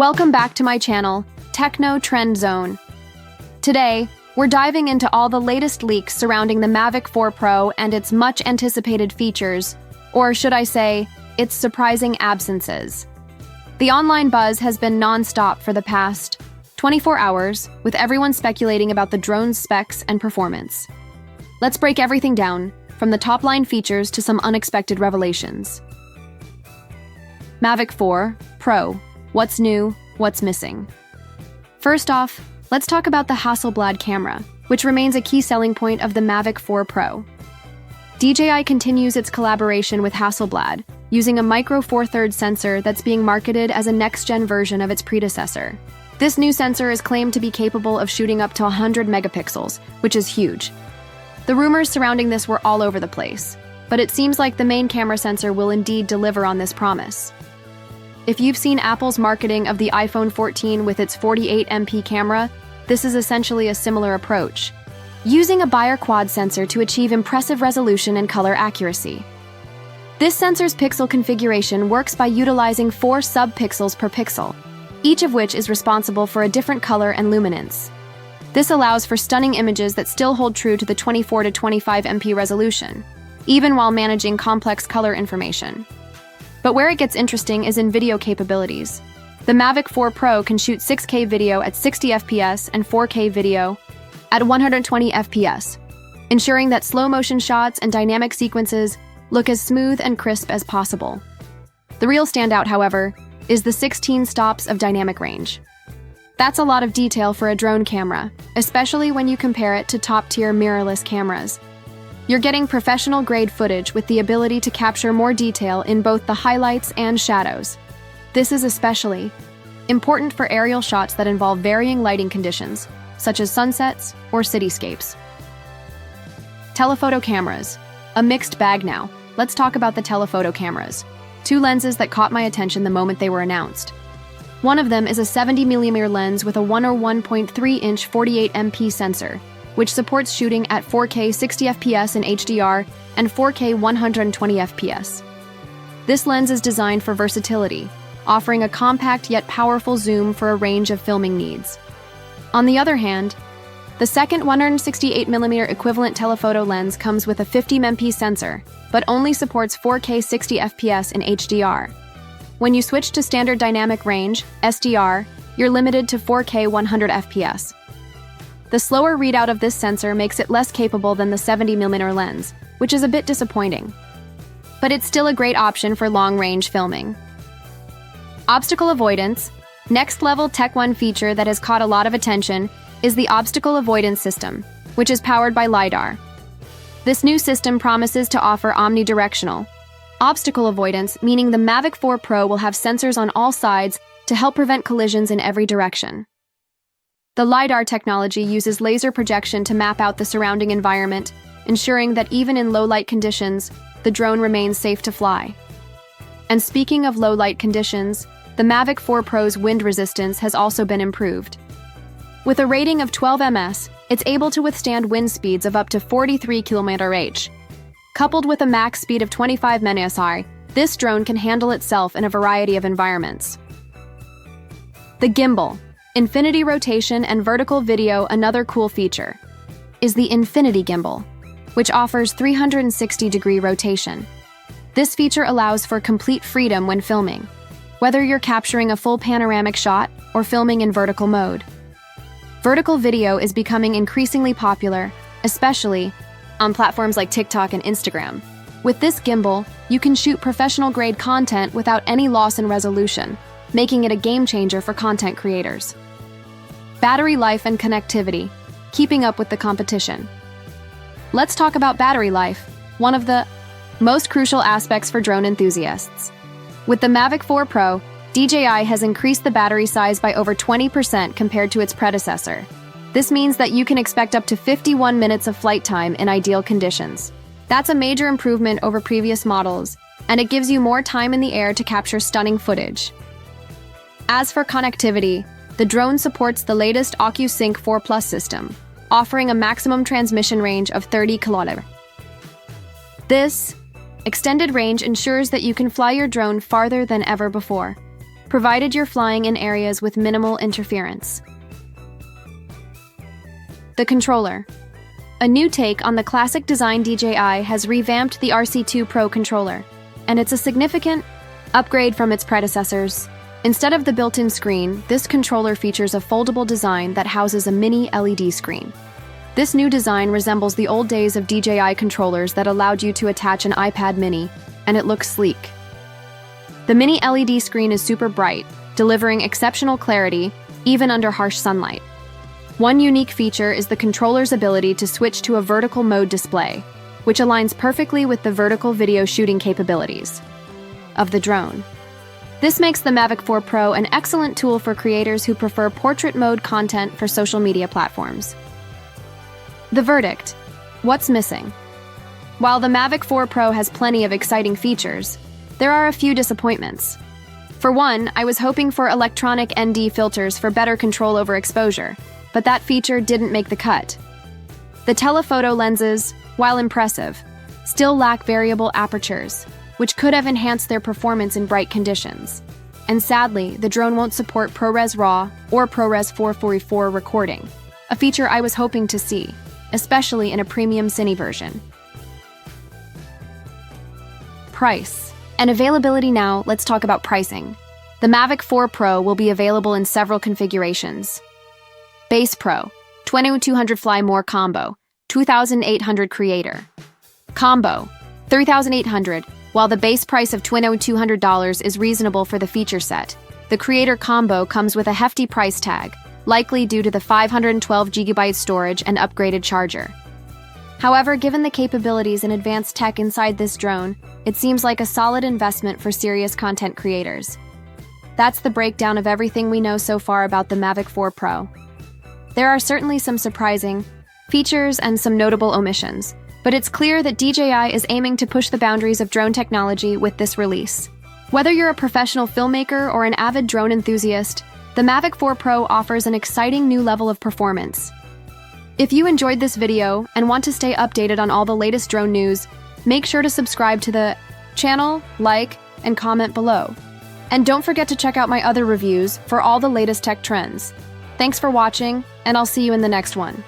Welcome back to my channel, Techno Trend Zone. Today, we're diving into all the latest leaks surrounding the Mavic 4 Pro and its much-anticipated features, or should I say, its surprising absences. The online buzz has been non-stop for the past 24 hours, with everyone speculating about the drone's specs and performance. Let's break everything down, from the top-line features to some unexpected revelations. Mavic 4 Pro. What's new? What's missing? First off, let's talk about the Hasselblad camera, which remains a key selling point of the Mavic 4 Pro. DJI continues its collaboration with Hasselblad, using a micro four thirds sensor that's being marketed as a next-gen version of its predecessor. This new sensor is claimed to be capable of shooting up to 100 megapixels, which is huge. The rumors surrounding this were all over the place, but it seems like the main camera sensor will indeed deliver on this promise. If you've seen Apple's marketing of the iPhone 14 with its 48MP camera, this is essentially a similar approach, using a Bayer quad sensor to achieve impressive resolution and color accuracy. This sensor's pixel configuration works by utilizing 4 sub-pixels per pixel, each of which is responsible for a different color and luminance. This allows for stunning images that still hold true to the 24 to 25MP resolution, even while managing complex color information. But where it gets interesting is in video capabilities. The Mavic 4 Pro can shoot 6K video at 60 FPS and 4K video at 120 FPS, ensuring that slow-motion shots and dynamic sequences look as smooth and crisp as possible. The real standout, however, is the 16 stops of dynamic range. That's a lot of detail for a drone camera, especially when you compare it to top-tier mirrorless cameras. You're getting professional-grade footage with the ability to capture more detail in both the highlights and shadows. This is especially important for aerial shots that involve varying lighting conditions, such as sunsets or cityscapes. Telephoto cameras. A mixed bag now. Let's talk about the telephoto cameras. 2 lenses that caught my attention the moment they were announced. One of them is a 70mm lens with a 1.3-inch 48MP sensor, which supports shooting at 4K 60 FPS in HDR and 4K 120 FPS. This lens is designed for versatility, offering a compact yet powerful zoom for a range of filming needs. On the other hand, the second 168mm equivalent telephoto lens comes with a 50MP sensor, but only supports 4K 60 FPS in HDR. When you switch to standard dynamic range, SDR, you're limited to 4K 100 FPS. The slower readout of this sensor makes it less capable than the 70mm lens, which is a bit disappointing. But it's still a great option for long-range filming. Obstacle avoidance. Next-level Tech 1 feature that has caught a lot of attention is the obstacle avoidance system, which is powered by LiDAR. This new system promises to offer omnidirectional obstacle avoidance, meaning the Mavic 4 Pro will have sensors on all sides to help prevent collisions in every direction. The LiDAR technology uses laser projection to map out the surrounding environment, ensuring that even in low-light conditions, the drone remains safe to fly. And speaking of low-light conditions, the Mavic 4 Pro's wind resistance has also been improved. With a rating of 12 ms, it's able to withstand wind speeds of up to 43 km/h. Coupled with a max speed of 25 mph, this drone can handle itself in a variety of environments. The gimbal. Infinity rotation and vertical video. Another cool feature is the Infinity Gimbal, which offers 360-degree rotation. This feature allows for complete freedom when filming, whether you're capturing a full panoramic shot or filming in vertical mode. Vertical video is becoming increasingly popular, especially on platforms like TikTok and Instagram. With this gimbal, you can shoot professional-grade content without any loss in resolution, making it a game-changer for content creators. Battery life and connectivity, keeping up with the competition. Let's talk about battery life, one of the most crucial aspects for drone enthusiasts. With the Mavic 4 Pro, DJI has increased the battery size by over 20% compared to its predecessor. This means that you can expect up to 51 minutes of flight time in ideal conditions. That's a major improvement over previous models, and it gives you more time in the air to capture stunning footage. As for connectivity, the drone supports the latest OcuSync 4 Plus system, offering a maximum transmission range of 30 km. This extended range ensures that you can fly your drone farther than ever before. provided you're flying in areas with minimal interference. The controller. A new take on the classic design DJI has revamped the RC2 Pro controller, and it's a significant upgrade from its predecessors. Instead of the built-in screen, this controller features a foldable design that houses a mini LED screen. This new design resembles the old days of DJI controllers that allowed you to attach an iPad mini, and it looks sleek. The mini LED screen is super bright, delivering exceptional clarity, even under harsh sunlight. One unique feature is the controller's ability to switch to a vertical mode display, which aligns perfectly with the vertical video shooting capabilities of the drone. This makes the Mavic 4 Pro an excellent tool for creators who prefer portrait mode content for social media platforms. The verdict: what's missing? While the Mavic 4 Pro has plenty of exciting features, there are a few disappointments. For one, I was hoping for electronic ND filters for better control over exposure, but that feature didn't make the cut. The telephoto lenses, while impressive, still lack variable apertures, which could have enhanced their performance in bright conditions. And sadly, the drone won't support ProRes RAW or ProRes 444 recording, a feature I was hoping to see, especially in a premium Cine version. Price and availability. Now, let's talk about pricing. The Mavic 4 Pro will be available in several configurations. Base Pro, 2200 Fly More Combo, 2800 Creator. Combo, 3800. While the base price of $2,200 is reasonable for the feature set, the Creator Combo comes with a hefty price tag, likely due to the 512GB storage and upgraded charger. However, given the capabilities and advanced tech inside this drone, it seems like a solid investment for serious content creators. That's the breakdown of everything we know so far about the Mavic 4 Pro. There are certainly some surprising features and some notable omissions, but it's clear that DJI is aiming to push the boundaries of drone technology with this release. Whether you're a professional filmmaker or an avid drone enthusiast, the Mavic 4 Pro offers an exciting new level of performance. If you enjoyed this video and want to stay updated on all the latest drone news, make sure to subscribe to the channel, like, and comment below. And don't forget to check out my other reviews for all the latest tech trends. Thanks for watching, and I'll see you in the next one.